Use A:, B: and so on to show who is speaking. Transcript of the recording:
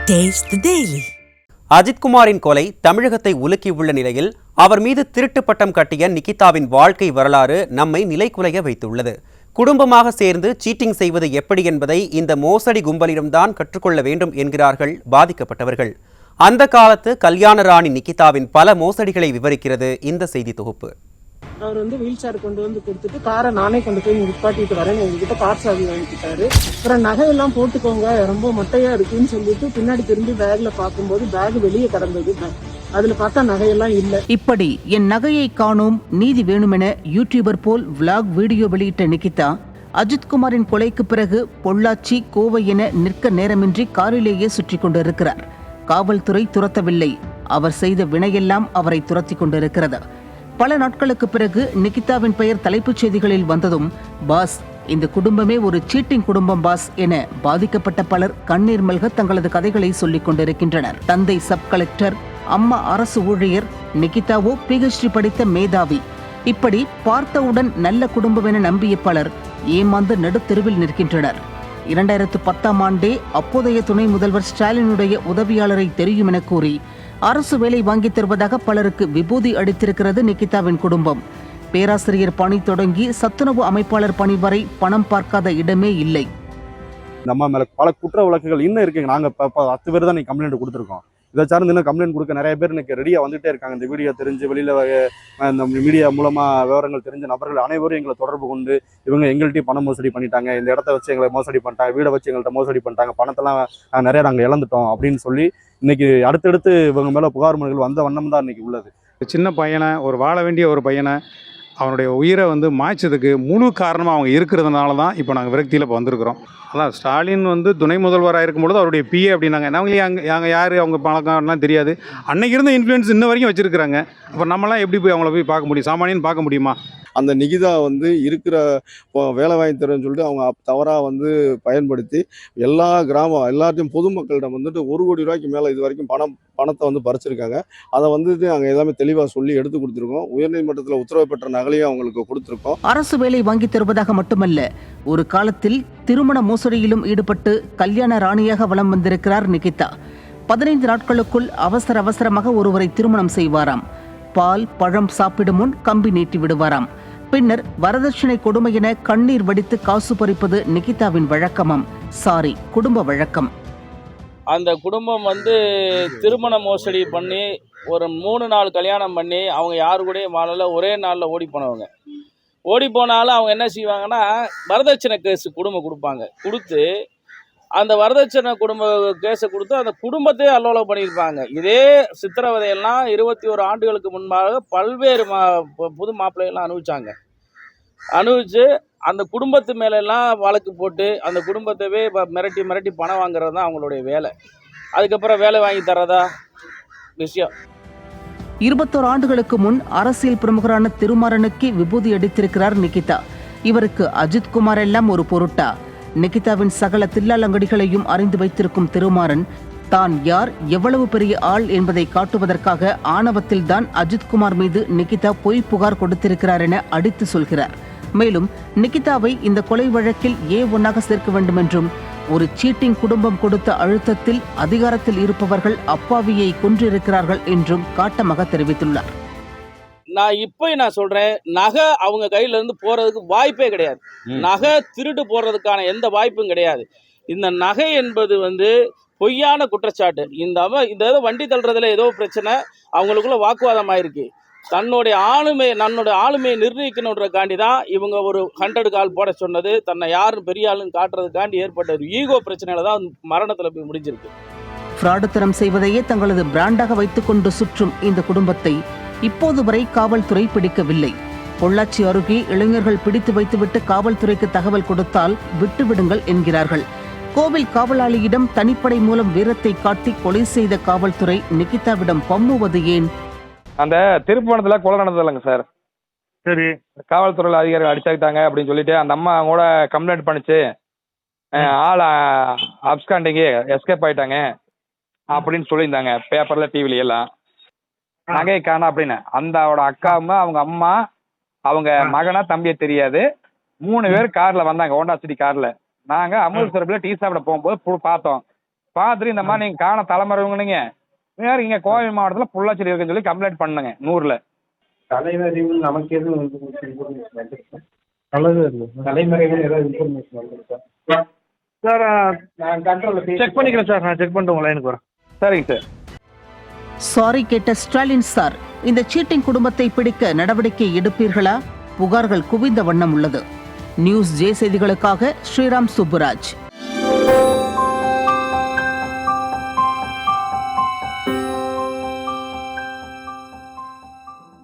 A: Taste the Daily.
B: அஜித்குமாரின் கொலை தமிழகத்தை உலுக்கியுள்ள நிலையில் அவர் மீது திருட்டு பட்டம் கட்டிய நிகிதாவின் வாழ்க்கை வரலாறு நம்மை நிலைகுலைய வைத்துள்ளது. குடும்பமாக சேர்ந்து சீட்டிங் செய்வது எப்படி என்பதை இந்த மோசடி கும்பலிடம்தான் கற்றுக்கொள்ள வேண்டும் என்கிறார்கள் பாதிக்கப்பட்டவர்கள். அந்த காலத்து கல்யாண ராணி நிகிதாவின் பல மோசடிகளை விவரிக்கிறது இந்த செய்தி தொகுப்பு.
C: அவர் வீல் சேர் கொண்டு கொடுத்துட்டு காரை நானே கொண்டு போய் நிப்பாட்டிட்டு வரேன், எங்ககிட்ட கார் சாவி வாங்கிட்டாரு. அப்புறம் நகையெல்லாம் போட்டுக்கோங்க, ரொம்ப மொட்டையா இருக்குன்னு சொல்லிட்டு பின்னாடி திரும்பி பேக்ல பார்க்கும்போது பேக் வெளியே கிடந்தது. அதுல பார்த்தா நகையெல்லாம் இல்ல.
D: இப்படி என் நகையை காணோம், நீதி வேணுமென யூடியூபர் போல் விளாக் வீடியோ வெளியிட்ட நிகிதா அஜித்குமாரின் கொலைக்கு பிறகு பொள்ளாச்சி, கோவை என நிற்க நேரமின்றி காரிலேயே சுற்றி கொண்டிருக்கிறார். காவல்துறை துரத்தவில்லை, அவர் செய்த வினையெல்லாம் அவரை துரத்தி கொண்டிருக்கிறது. பல நாட்களுக்கு பிறகு நிகிதாவின் பெயர் தலைப்புச் செய்திகளில் வந்ததும், பாஸ், இந்த குடும்பமே ஒரு சீட்டிங் குடும்பம் பாஸ் என பாதிக்கப்பட்ட பலர் கண்ணீர் மல்க தங்களது கதைகளை சொல்லிக் கொண்டிருக்கின்றனர். தந்தை சப் கலெக்டர், அம்மா அரசு ஊழியர், நிகிதாவோ PhD படித்த மேதாவி. இப்படி பார்த்தவுடன் நல்ல குடும்பம் என நம்பிய பலர் ஏமாந்து நடுத்தெருவில் நிற்கின்றனர். 2010ஆம் ஆண்டே அப்போதைய துணை முதல்வர் ஸ்டாலினுடைய உதவியாளரை தெரியும் என கூறி அரசு வேலை வாங்கி தருவதாக பலருக்கு விபூதி அடித்திருக்கிறது நிகிதாவின் குடும்பம். பேராசிரியர் பணி தொடங்கி சத்துணவு அமைப்பாளர் பணி வரை பணம் பார்க்காத இடமே இல்லை.
E: நம்ம மேல பல குற்ற வழக்குகள் இன்னும் இருக்குங்க. நாங்க 10 பேர் தான் கம்ப்ளைண்ட் கொடுத்துருக்கோம். இதை சார்ந்து இன்னும் கம்ப்ளைண்ட் கொடுக்க நிறைய பேர் இன்னைக்கு ரெடியா வந்துட்டே இருக்காங்க. இந்த வீடியோ தெரிஞ்சு வெளியில இந்த மீடியா மூலமா விவரங்கள் தெரிஞ்ச நபர்கள் அனைவரும் எங்களை தொடர்பு கொண்டு இவங்க எங்கள்கிட்ட பணம் மோசடி பண்ணிட்டாங்க, இந்த இடத்த வச்சு எங்களை மோசடி பண்ணிட்டாங்க, வீடை வச்சு எங்கள்கிட்ட மோசடி பண்ணிட்டாங்க, பணத்தெல்லாம் நிறைய நாங்கள் இழந்துட்டோம் அப்படின்னு சொல்லி இன்னைக்கு அடுத்தடுத்து இவங்க மேல புகார் மனுகள் வந்த வண்ணம் தான் இன்னைக்கு உள்ளது.
F: சின்ன பையனை, ஒரு வாழ வேண்டிய ஒரு பையனை, அவனுடைய உயிரை மாய்ச்சதுக்கு முழு காரணமாக அவங்க இருக்கிறதுனால தான் இப்போ நாங்கள் விரக்தியில் இப்போ வந்திருக்கிறோம். அதான் ஸ்டாலின் துணை முதல்வராக இருக்கும்பொழுது அவருடைய PA அப்படின்னாங்க. நாங்களே அங்கே யார் அவங்க பழக்கம்லாம் தெரியாது. அன்னைக்கு இருந்த இன்ஃப்ளூயன்ஸ் இன்ன வரைக்கும் வச்சுருக்கிறாங்க. அப்போ நம்மளாம் எப்படி போய் அவங்கள போய் பார்க்க முடியும்? சாமானியன்னு பார்க்க முடியுமா?
G: அந்த நிகிதா இருக்கிற வேலை வாங்கி தரேன்னு சொல்லிட்டு அவங்க தவறாக பயன்படுத்தி எல்லாத்தையும் பொதுமக்களிடம் 1 கோடி ரூபாய்க்கு மேலே இது வரைக்கும் பணத்தை பறிச்சிருக்காங்க. அதை நாங்கள் எல்லாமே தெளிவாக சொல்லி எடுத்து கொடுத்துருக்கோம். உயர்நீதிமன்றத்தில் உத்தரவு பெற்ற நகலையும் அவங்களுக்கு கொடுத்துருக்கோம்.
D: அரசு வேலை வாங்கி தருவதாக மட்டுமல்ல, ஒரு காலத்தில் திருமண மோசடியிலும் ஈடுபட்டு கல்யாண ராணியாக வலம் வந்திருக்கிறார் நிகிதா. 15 நாட்களுக்குள் அவசரமாக ஒருவரை திருமணம் செய்வாராம். பால் பழம் சாப்பிடும் முன் கம்பி நீட்டி விடுவாராம். பின்னர் வரதட்சணை கொடுமை என கண்ணீர் வடித்து காசு பறிப்பது நிகிதாவின் வழக்கமாம். குடும்ப வழக்கம்.
H: அந்த குடும்பம் திருமண மோசடி பண்ணி ஒரு 3 நாள் கல்யாணம் பண்ணி அவங்க யாரு கூடயும் வாழல, ஒரே நாளில் ஓடி போனவங்க. ஓடி போனாலும் அவங்க என்ன செய்வாங்கன்னா வரதட்சணை கேஸு குடும்பம் கொடுப்பாங்க. கொடுத்து அந்த வரதட்சணை கேஸை கொடுத்து அந்த குடும்பத்தையே அல்லோலம் பண்ணியிருப்பாங்க. இதே சித்திரவதையெல்லாம் 21 ஆண்டுகளுக்கு முன்பாக பல்வேறு புது மாப்பிள்ளைகள்லாம் அனுபவிச்சு அந்த குடும்பத்து மேலெல்லாம் வழக்கு போட்டு அந்த குடும்பத்தவே மிரட்டி பணம் வாங்குறது தான் அவங்களுடைய வேலை. அதுக்கப்புறம் வேலை வாங்கி தரதா விஷயம்.
D: 21 ஆண்டுகளுக்கு முன் அரசியல் பிரமுகரான திருமாறனுக்கு விபூதி அடித்திருக்கிறார் நிகிதா. இவருக்கு அஜித்குமார் எல்லாம் ஒரு பொருட்டா? நிகிதாவின் சகல தில்லாலங்கடிகளையும் அறிந்து வைத்திருக்கும் திருமாறன் தான் யார், எவ்வளவு பெரிய ஆள் என்பதை காட்டுவதற்காக ஆணவத்தில் தான் அஜித்குமார் மீது நிகிதா பொய் புகார் கொடுத்திருக்கிறார் என அடித்து சொல்கிறார். மேலும் நிகிதாவை இந்த கொலை வழக்கில் A1 சேர்க்க வேண்டும் என்றும், ஒரு சீட்டிங் குடும்பம் கொடுத்த அழுத்தத்தில் அதிகாரத்தில் இருப்பவர்கள் அப்பாவியை கொன்றிருக்கிறார்கள் என்றும் காட்டமாக தெரிவித்துள்ளார்.
H: நான் சொல்றேன், நகை அவங்க கையில இருந்து போறதுக்கு வாய்ப்பே கிடையாது. நகை திருட்டு போறதுக்கான எந்த வாய்ப்பும் கிடையாது. இந்த நகை என்பது பொய்யான குற்றச்சாட்டு. இந்த வண்டி தள்ளுறதுல ஏதோ பிரச்சனை, அவங்களுக்குள்ள வாக்குவாதம் ஆயிருக்கு. தன்னுடைய ஆளுமையை நிர்ணயிக்கணுன்றக்காண்டி தான் இவங்க ஒரு 100 கால் போட சொன்னது. தன்னை யாரும் பெரிய ஆளுன்னு காட்டுறதுக்காண்டி ஏற்பட்ட ஒரு ஈகோ பிரச்சனையில தான் மரணத்துல போய் முடிஞ்சிருக்கு.
D: ஃப்ராடுத்தனம் செய்வதையே தங்களது பிராண்டாக வைத்துக் கொண்டு சுற்றும் இந்த குடும்பத்தை இப்போது வரை காவல்துறை பிடிக்கவில்லை. பொள்ளாச்சி அருகே இளைஞர்கள் பிடித்து வைத்துவிட்டு காவல்துறைக்கு தகவல் கொடுத்தால் விட்டுவிடுங்கள் என்கிறார்கள். கோவில் காவலாளியிடம் தனிப்படை மூலம் வீரத்தை காட்டி கொலை செய்த காவல்துறை நிகிதாவிடம் பம்முவது ஏன்?
I: அந்த திருப்பணத்துல கொலை நடந்ததில்லைங்க சார்.
F: சரி,
I: காவல்துறையில அதிகாரிகள் அடிச்சாக்கிட்டாங்க அப்படின்னு சொல்லிட்டு அந்த அம்மா கூட கம்ப்ளைண்ட் பண்ணிச்சு. ஆள் அப்ஸ்காண்டிங்கு எஸ்கேப் ஆயிட்டாங்க அப்படின்னு சொல்லியிருந்தாங்க பேப்பர்ல, டிவில எல்லாம். நகையை காணா அப்படின்னு அந்தோட அக்காவும் அவங்க அம்மா அவங்க மகனா தம்பியை தெரியாது 3 பேர் கார்ல வந்தாங்க, ஹோண்டா சிட்டி கார்ல. நாங்க அமுல் சிறப்புல டீ சாப்பிட போகும்போது பார்த்தோம். பார்த்துட்டு இந்த மாதிரி நீங்கள் காண தலைமறைவுங்க நீங்கள் வேறு இங்கே கோவை மாவட்டத்தில் பொள்ளாச்சியில் இருக்குன்னு சொல்லி கம்ப்ளைண்ட் பண்ணுங்க 100ல்.
A: தலைமறைவு நமக்கு எதுவும் தலைமறைவு ஏதாவது இன்ஃபர்மேஷன் வந்துருக்கா சார்? நான் கண்ட்ரோலில் செக் பண்ணிக்கிறேன் சார். நான் செக் பண்ணிட்டு உங்கள் லைனுக்கு வரேன்.
I: சரிங்க சார்.
D: சாரி கேட்ட ஸ்டாலின் சார், இந்த சீட்டிங் குடும்பத்தை பிடிக்க நடவடிக்கை எடுப்பீர்களா? புகார்கள் குவிந்த வண்ணம் உள்ளது. நியூஸ் ஜே செய்திகளுக்காக ஸ்ரீராம் சுப்புராஜ்.